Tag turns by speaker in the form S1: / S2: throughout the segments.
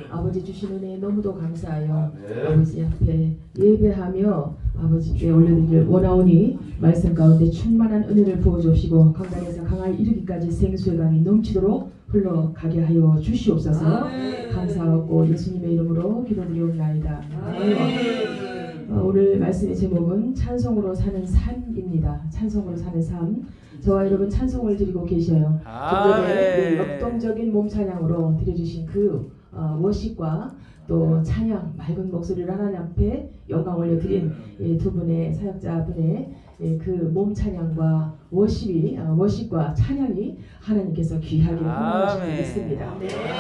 S1: 아버지 주신 은혜에 너무도 감사하여 아버지 앞에 예배하며 아버지께 올려드리길 원하오니 말씀 가운데 충만한 은혜를 부어주시고 강단에서 강을 이르기까지 생수의 강이 넘치도록 흘러가게 하여 주시옵소서. 감사하고 예수님의 이름으로 기도드리옵나이다. 오늘 말씀의 제목은 찬송으로 사는 삶입니다. 찬송으로 사는 삶. 저와 여러분 찬송을 드리고 계셔요. 좀 전에 역동적인 몸 찬양으로 드려주신 그 워십과 또 찬양, 맑은 목소리를 하나님 앞에 영광 올려드린 두 분의 사역자분의 그 몸 찬양과 워십과 찬양이 하나님께서 귀하게 흥하시고 있습니다.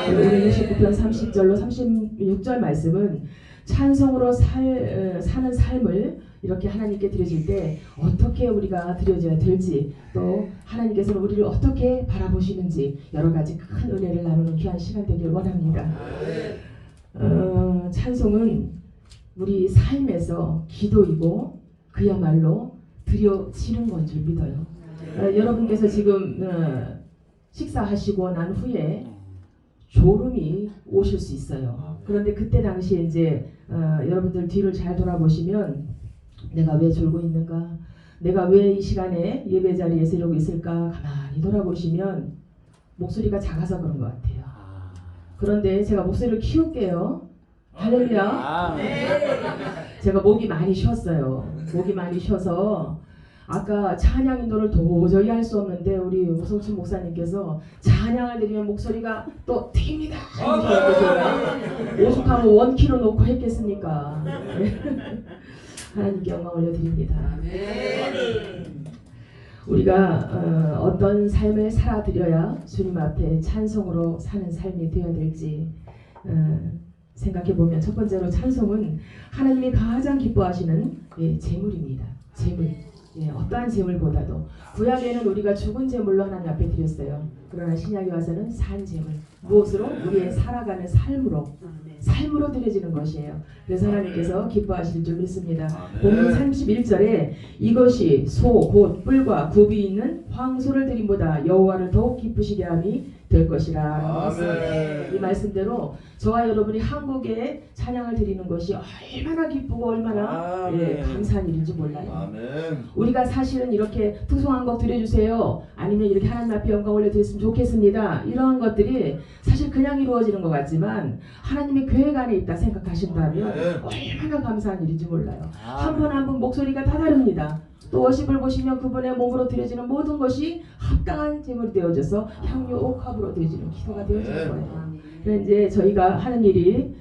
S1: 오늘 29편 30절로 36절 말씀은 찬송으로 사는 삶을 이렇게 하나님께 드려질 때 어떻게 우리가 드려져야 될지, 또 하나님께서는 우리를 어떻게 바라보시는지 여러 가지 큰 은혜를 나누는 귀한 시간 되길 원합니다. 찬송은 우리 삶에서 기도이고 그야말로 드려지는 건 줄 믿어요. 여러분께서 지금 식사하시고 난 후에 졸음이 오실 수 있어요. 그런데 그때 당시에 이제 여러분들 뒤를 잘 돌아보시면 내가 왜 졸고 있는가? 내가 왜 이 시간에 예배 자리에서 이러고 있을까? 가만히 돌아보시면 목소리가 작아서 그런 것 같아요. 그런데 제가 목소리를 키울게요. 할렐루야. 제가 목이 많이 쉬었어요. 목이 많이 쉬어서 아까 찬양 인도를 도저히 할 수 없는데 우리 오성춘 목사님께서 찬양을 드리면 목소리가 또 튑니다. 오죽하면 원키로 놓고 했겠습니까? 하나님께 영광 올려드립니다. 우리가 어떤 삶을 살아드려야 주님 앞에 찬송으로 사는 삶이 되어야 될지 생각해보면 첫 번째로 찬송은 하나님이 가장 기뻐하시는 제물입니다. 제물. 어떠한 제물보다도 구약에는 우리가 죽은 제물로 하나님 앞에 드렸어요. 그러나 신약에 와서는 산 제물. 무엇으로? 우리의 살아가는 삶으로 드려지는 것이에요. 그래서 하나님께서 기뻐하실 줄 믿습니다. 본문 31절에 이것이 소 곧 뿔과 굽이 있는 황소를 드림보다 여호와를 더욱 기쁘시게 함이 될 것이라. 이 말씀대로 저와 여러분이 한국에 찬양을 드리는 것이 얼마나 기쁘고 얼마나 감사한 일인지 몰라요. 우리가 사실은 이렇게 특송한 곡 드려주세요, 아니면 이렇게 하나님 앞에 영광 올려드렸으면 좋겠습니다, 이러한 것들이 사실 그냥 이루어지는 것 같지만 하나님의 계획 안에 있다 생각하신다면 얼마나 감사한 일인지 몰라요. 한 분 한 분 목소리가 다 다릅니다. 또 워십을 보시면 그분의 몸으로 드려지는 모든 것이 합당한 제물이 되어져서 향유 옥합으로 드려지는 기도가 되어지는 거예요. 그래서 이제 저희가 하는 일이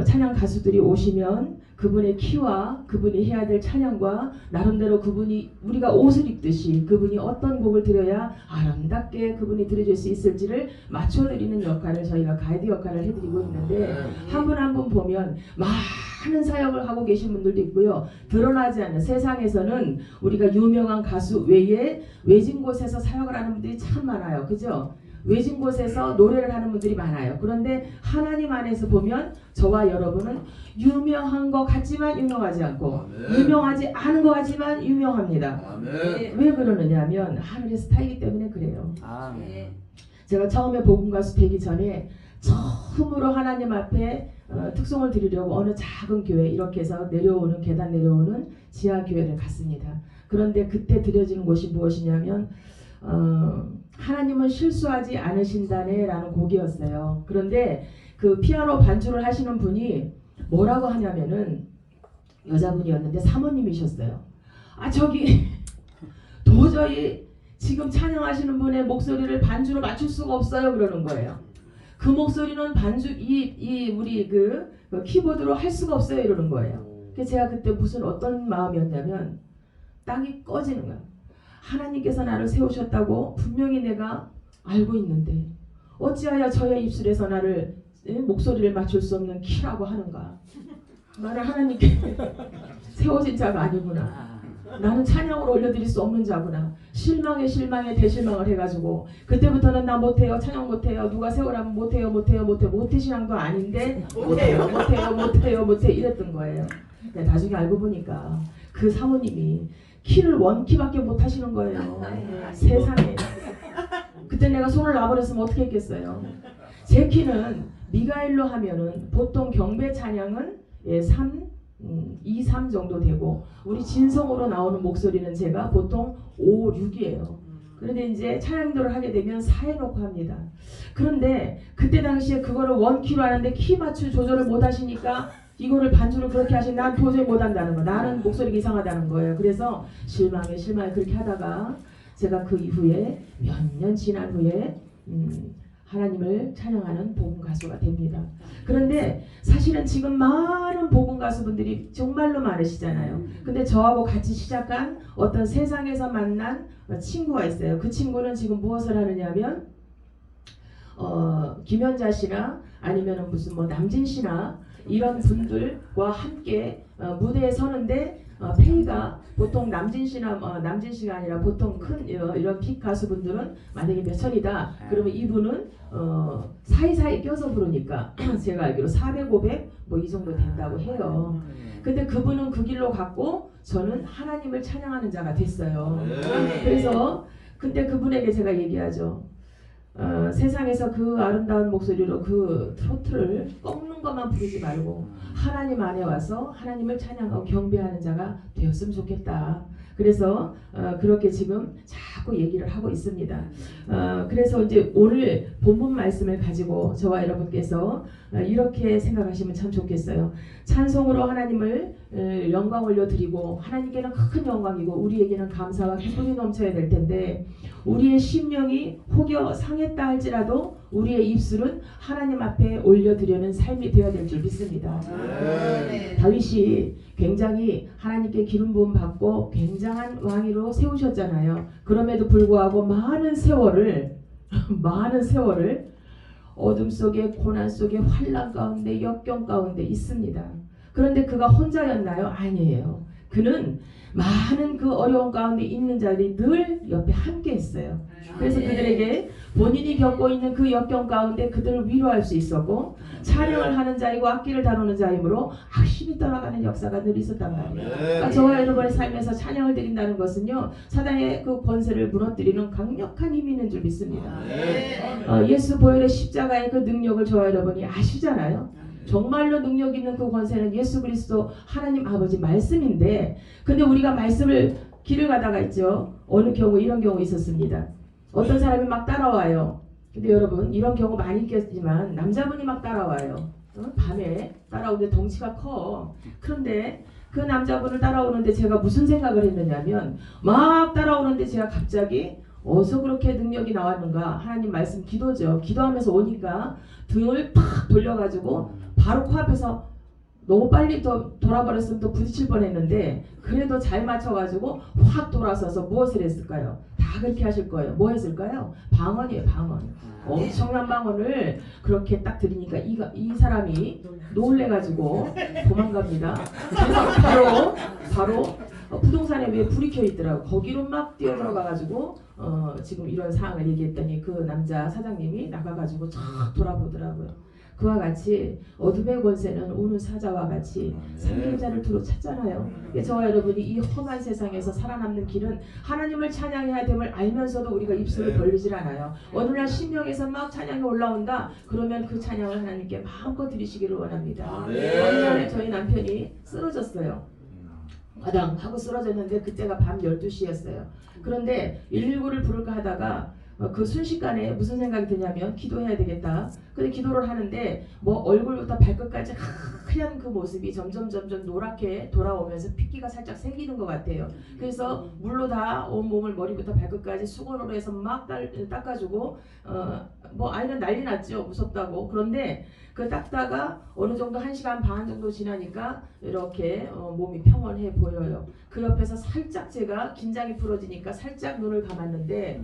S1: 찬양 가수들이 오시면 그분의 키와 그분이 해야 될 찬양과 나름대로 그분이 우리가 옷을 입듯이 그분이 어떤 곡을 드려야 아름답게 그분이 드려줄 수 있을지를 맞춰드리는 역할을 저희가 가이드 역할을 해드리고 있는데, 한 분 한 분 보면 많은 사역을 하고 계신 분들도 있고요. 드러나지 않는 세상에서는 우리가 유명한 가수 외에 외진 곳에서 사역을 하는 분들이 참 많아요. 그죠? 외진 곳에서 노래를 하는 분들이 많아요. 그런데 하나님 안에서 보면 저와 여러분은 유명한 것 같지만 유명하지 않고 유명하지 않은 것 같지만 유명합니다. 왜 그러느냐 하면 하늘의 스타이기 때문에 그래요. 제가 처음에 복음 가수 되기 전에 처음으로 하나님 앞에 특송을 드리려고 어느 작은 교회, 이렇게 해서 내려오는 계단 내려오는 지하 교회를 갔습니다. 그런데 그때 드려지는 곳이 무엇이냐면 하나님은 실수하지 않으신다네 라는 곡이었어요. 그런데 그 피아노 반주를 하시는 분이 뭐라고 하냐면은 여자분이었는데 사모님이셨어요. 저기 도저히 지금 찬양하시는 분의 목소리를 반주로 맞출 수가 없어요, 그러는 거예요. 그 목소리는 반주 우리 그 키보드로 할 수가 없어요, 이러는 거예요. 그래서 제가 그때 무슨 어떤 마음이었냐면 땅이 꺼지는 거예요. 하나님께서 나를 세우셨다고 분명히 내가 알고 있는데 어찌하여 저의 입술에서 나를 목소리를 맞출 수 없는 키라고 하는가. 나는 하나님께 세워진 자가 아니구나. 나는 찬양으로 올려드릴 수 없는 자구나. 실망에 대실망을 해가지고 그때부터는 나 못해요, 찬양 못해요, 누가 세우라면 못해요 모태신앙도 아닌데 못해요 이랬던 거예요. 나중에 알고 보니까 그 사모님이 키를 원키밖에 못 하시는 거예요. 세상에. 그때 내가 손을 놔버렸으면 어떻게 했겠어요. 제 키는 미가엘로 하면은 보통 경배 찬양은 2, 3 정도 되고 우리 진성으로 나오는 목소리는 제가 보통 5, 6이에요. 그런데 이제 찬양도를 하게 되면 4에 놓고 합니다. 그런데 그때 당시에 그거를 원키로 하는데 키 맞추 조절을 못 하시니까 이거를 반주를 그렇게 하신 난 도저히 못 한다는 거. 나는 목소리가 이상하다는 거예요. 그래서 실망에 그렇게 하다가 제가 그 이후에 몇 년 지난 후에 하나님을 찬양하는 복음 가수가 됩니다. 그런데 사실은 지금 많은 복음 가수분들이 정말로 많으시잖아요. 근데 저하고 같이 시작한 어떤 세상에서 만난 친구가 있어요. 그 친구는 지금 무엇을 하느냐면 김연자 씨나 아니면 무슨 뭐 남진 씨나 이런 분들과 함께 무대에 서는데 페이가 보통 남진 씨가 아니라 보통 큰 이런 빅 가수분들은 만약에 몇 천이다 그러면 이분은 사이사이 껴서 부르니까 제가 알기로 400, 500 뭐 이 정도 된다고 해요. 근데 그분은 그 길로 갔고 저는 하나님을 찬양하는 자가 됐어요. 그래서 근데 그분에게 제가 얘기하죠. 세상에서 그 아름다운 목소리로 그 트로트를 꺾는 것만 부르지 말고 하나님 안에 와서 하나님을 찬양하고 경배하는 자가 되었으면 좋겠다. 그래서 그렇게 지금 자꾸 얘기를 하고 있습니다. 그래서 이제 오늘 본문 말씀을 가지고 저와 여러분께서 이렇게 생각하시면 참 좋겠어요. 찬송으로 하나님을 영광 올려드리고 하나님께는 큰 영광이고 우리에게는 감사와 기쁨이 넘쳐야 될 텐데 우리의 심령이 혹여 상했다 할지라도 우리의 입술은 하나님 앞에 올려드리는 삶이 되어야 될 줄 믿습니다. 다윗이 굉장히 하나님께 기름 부음 받고 굉장한 왕위로 세우셨잖아요. 그럼에도 불구하고 많은 세월을 어둠 속에 고난 속에 환난 가운데 역경 가운데 있습니다. 그런데 그가 혼자였나요? 아니에요. 그는 많은 그 어려운 가운데 있는 자들이 늘 옆에 함께 했어요. 그래서 그들에게 본인이 겪고 있는 그 역경 가운데 그들을 위로할 수 있었고 촬영을 하는 자이고 악기를 다루는 자이므로 확실히 떠나가는 역사가 늘 있었단 말이에요. 그러니까 저와 여러분의 삶에서 찬양을 드린다는 것은요 사단의 그 권세를 무너뜨리는 강력한 힘이 있는 줄 믿습니다. 예수 보혈의 십자가의 그 능력을 저와 여러분이 아시잖아요. 정말로 능력 있는 그 권세는 예수 그리스도 하나님 아버지 말씀인데 근데 우리가 말씀을 길을 가다가 있죠. 어느 경우 이런 경우 있었습니다. 어떤 사람이 막 따라와요. 근데 여러분 이런 경우 많이 있겠지만 남자분이 막 따라와요. 밤에 따라오는데 덩치가 커. 그런데 그 남자분을 따라오는데 제가 무슨 생각을 했느냐면 막 따라오는데 제가 갑자기 어디서 그렇게 능력이 나왔는가 하나님 말씀 기도죠. 기도하면서 오니까 등을 탁 돌려가지고 바로 코앞에서 너무 빨리 돌아버렸으면 또 부딪힐 뻔했는데 그래도 잘 맞춰가지고 확 돌아서서 무엇을 했을까요? 다 그렇게 하실 거예요. 뭐 했을까요? 방언이에요. 방언. 엄청난 방언을 그렇게 딱 들으니까 이 사람이 놀래가지고 도망갑니다. 그래서 바로 부동산에 왜 불이 켜 있더라고. 거기로 막 뛰어 들어가가지고 지금 이런 상황을 얘기했더니 그 남자 사장님이 나가가지고 쫙 돌아보더라고요. 그와 같이 어둠의 권세는 우는 사자와 같이 상рим자를 두루 찾잖아요. 저와 여러분이 이 험한 세상에서 살아남는 길은 하나님을 찬양해야 됨을 알면서도 우리가 입술을 벌리질 않아요. 어느 날 심령에서 막 찬양이 올라온다. 그러면 그 찬양을 하나님께 마음껏 드리시기를 원합니다. 어느 날 저희 남편이 쓰러졌어요. 마당 하고 쓰러졌는데 그때가 밤 12시였어요. 그런데 119를 부를까 하다가 그 순식간에 무슨 생각이 드냐면 기도해야 되겠다. 근데 기도를 하는데 뭐 얼굴부터 발끝까지 하얀 그 모습이 점점 노랗게 돌아오면서 핏기가 살짝 생기는 것 같아요. 그래서 물로 다 온몸을 머리부터 발끝까지 수건으로 해서 막 닦아주고 뭐 아이는 난리 났죠. 무섭다고. 그런데 그 닦다가 어느 정도 1시간 반 정도 지나니까 이렇게 몸이 평온해 보여요. 그 옆에서 살짝 제가 긴장이 풀어지니까 살짝 눈을 감았는데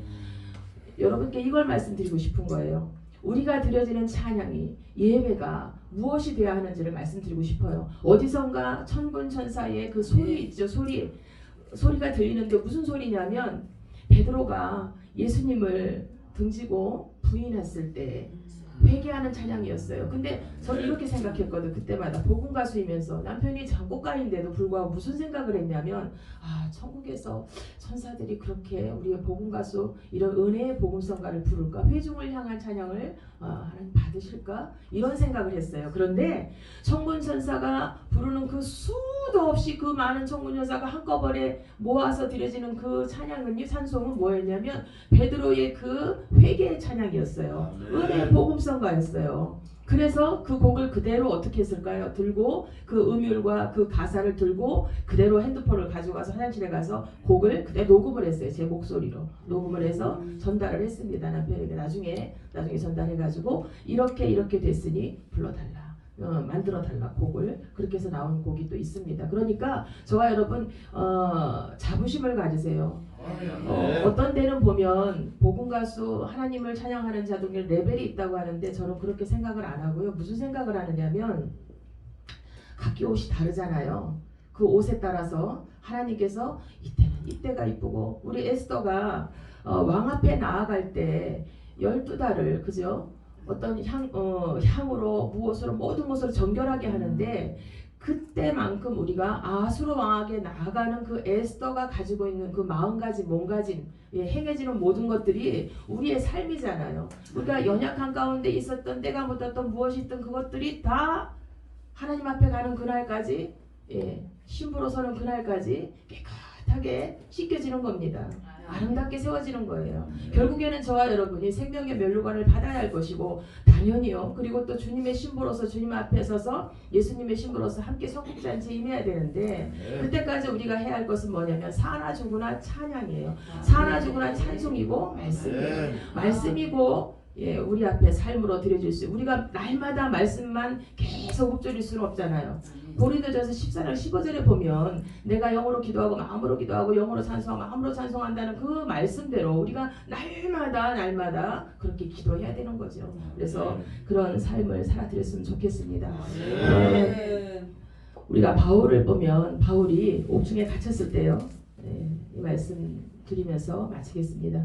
S1: 여러분께 이걸 말씀드리고 싶은 거예요. 우리가 드려지는 찬양이 예배가 무엇이 되어야 하는지를 말씀드리고 싶어요. 어디선가 천군 천사의 그 소리 있죠. 소리가 들리는데 무슨 소리냐면 베드로가 예수님을 등지고 부인했을 때 회개하는 찬양이었어요. 근데 저는 이렇게 생각했거든. 그때마다 복음 가수이면서 남편이 작곡가인데도 불구하고 무슨 생각을 했냐면 천국에서 천사들이 그렇게 우리의 복음 가수 이런 은혜의 복음성가를 부를까? 회중을 향한 찬양을 하나님 받으실까? 이런 생각을 했어요. 그런데 천군 천사가 부르는 그 수도 없이 그 많은 천군 천사가 한꺼번에 모아서 드려지는 그 찬양은요, 찬송은 뭐였냐면 베드로의 그 회개의 찬양이었어요. 은혜의 복음성가였어요. 그래서 그 곡을 그대로 어떻게 했을까요? 들고 그 음율과 그 가사를 들고 그대로 핸드폰을 가져가서 화장실에 가서 곡을 그대로 녹음을 했어요. 제 목소리로 녹음을 해서 전달을 했습니다. 남편에게 나중에 전달해가지고 이렇게 됐으니 불러달라. 만들어달라 곡을. 그렇게 해서 나온 곡이 또 있습니다. 그러니까 저와 여러분 자부심을 가지세요. 어떤 데는 보면 복음가수 하나님을 찬양하는 자들 레벨이 있다고 하는데 저는 그렇게 생각을 안 하고요. 무슨 생각을 하느냐면 각기 옷이 다르잖아요. 그 옷에 따라서 하나님께서 이때는 이때가 이쁘고 우리 에스더가 왕 앞에 나아갈 때 12달을 그죠? 어떤 향으로 무엇으로 모든 것으로 정결하게 하는데 그때만큼 우리가 아수르 왕에게 나아가는 그 에스더가 가지고 있는 그 마음가짐, 몸가짐, 행해지는 모든 것들이 우리의 삶이잖아요. 우리가 연약한 가운데 있었던 때가 묻었던 무엇이 있든 그것들이 다 하나님 앞에 가는 그날까지 신부로 서는 그날까지 깨끗하게 씻겨지는 겁니다. 아름답게 세워지는 거예요. 결국에는 저와 여러분이 생명의 면류관을 받아야 할 것이고 당연히요. 그리고 또 주님의 신부로서 주님 앞에 서서 예수님의 신부로서 함께 성국잔치에 임해야 되는데 그때까지 우리가 해야 할 것은 뭐냐면 사나 죽으나 찬양이에요. 사나 죽으나 찬송이고 말씀이에요. 말씀이고 우리 앞에 삶으로 드려질 수 우리가 날마다 말씀만 계속 읊조릴 수는 없잖아요. 고린도전서 14장 15절에 보면 내가 영어로 기도하고 마음으로 기도하고 영어로 찬송하고 마음으로 찬송한다는 그 말씀대로 우리가 날마다 그렇게 기도해야 되는 거죠. 그래서 그런 삶을 살아드렸으면 좋겠습니다. 우리가 바울을 보면 바울이 옥중에 갇혔을 때요. 이 말씀 드리면서 마치겠습니다.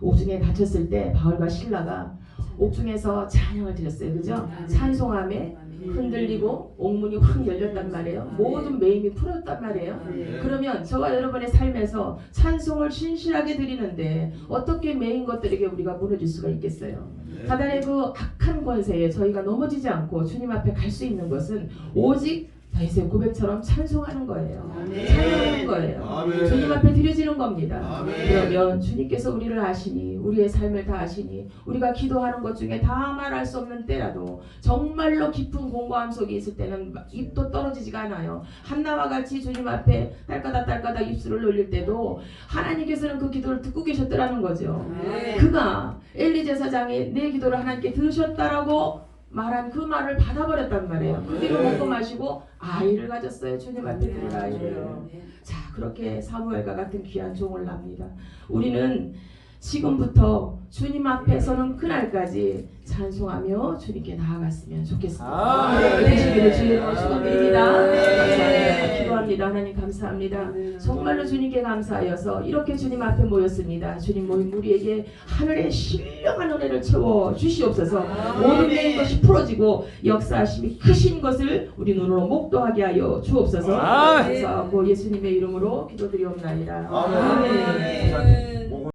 S1: 옥중에 갇혔을 때 바울과 실라가 옥중에서 찬양을 드렸어요. 그죠? 찬송함에 흔들리고 옥문이 확 열렸단 말이에요. 모든 매임이 풀었단 말이에요. 그러면 저와 여러분의 삶에서 찬송을 신실하게 드리는데 어떻게 매인 것들에게 우리가 무너질 수가 있겠어요? 사단의 그 악한 권세에 저희가 넘어지지 않고 주님 앞에 갈 수 있는 것은 오직 다윗의 고백처럼 찬송하는 거예요. 찬양하는 거예요. 주님 앞에 드려지는 겁니다. 그러면 주님께서 우리를 아시니 우리의 삶을 다 아시니 우리가 기도하는 것 중에 다 말할 수 없는 때라도 정말로 깊은 공고함 속에 있을 때는 입도 떨어지지가 않아요. 한나와 같이 주님 앞에 딸까닥 입술을 놀릴 때도 하나님께서는 그 기도를 듣고 계셨더라는 거죠. 그가 엘리 제사장이 내 기도를 하나님께 들으셨다라고 말한 그 말을 받아버렸단 말이에요. 그 뒤로 먹고 마시고 아이를 가졌어요. 주님 앞에 드릴 아이를. 자, 그렇게 사무엘과 같은 귀한 종을 납니다. 우리는 지금부터 주님 앞에 서는 그날까지 찬송하며 주님께 나아갔으면 좋겠습니다. 되시기를 주님으로 축원드립니다. 감사합니다. 기도합니다. 하나님 감사합니다. 정말로 주님께 감사하여서 이렇게 주님 앞에 모였습니다. 주님 모임 우리에게 하늘의 신령한 은혜를 채워 주시옵소서. 모든 매인 것이 풀어지고 역사하심이 크신 것을 우리 눈으로 목도하게 하여 주옵소서. 감사하고 예수님의 이름으로 기도드리옵나이다. 아멘.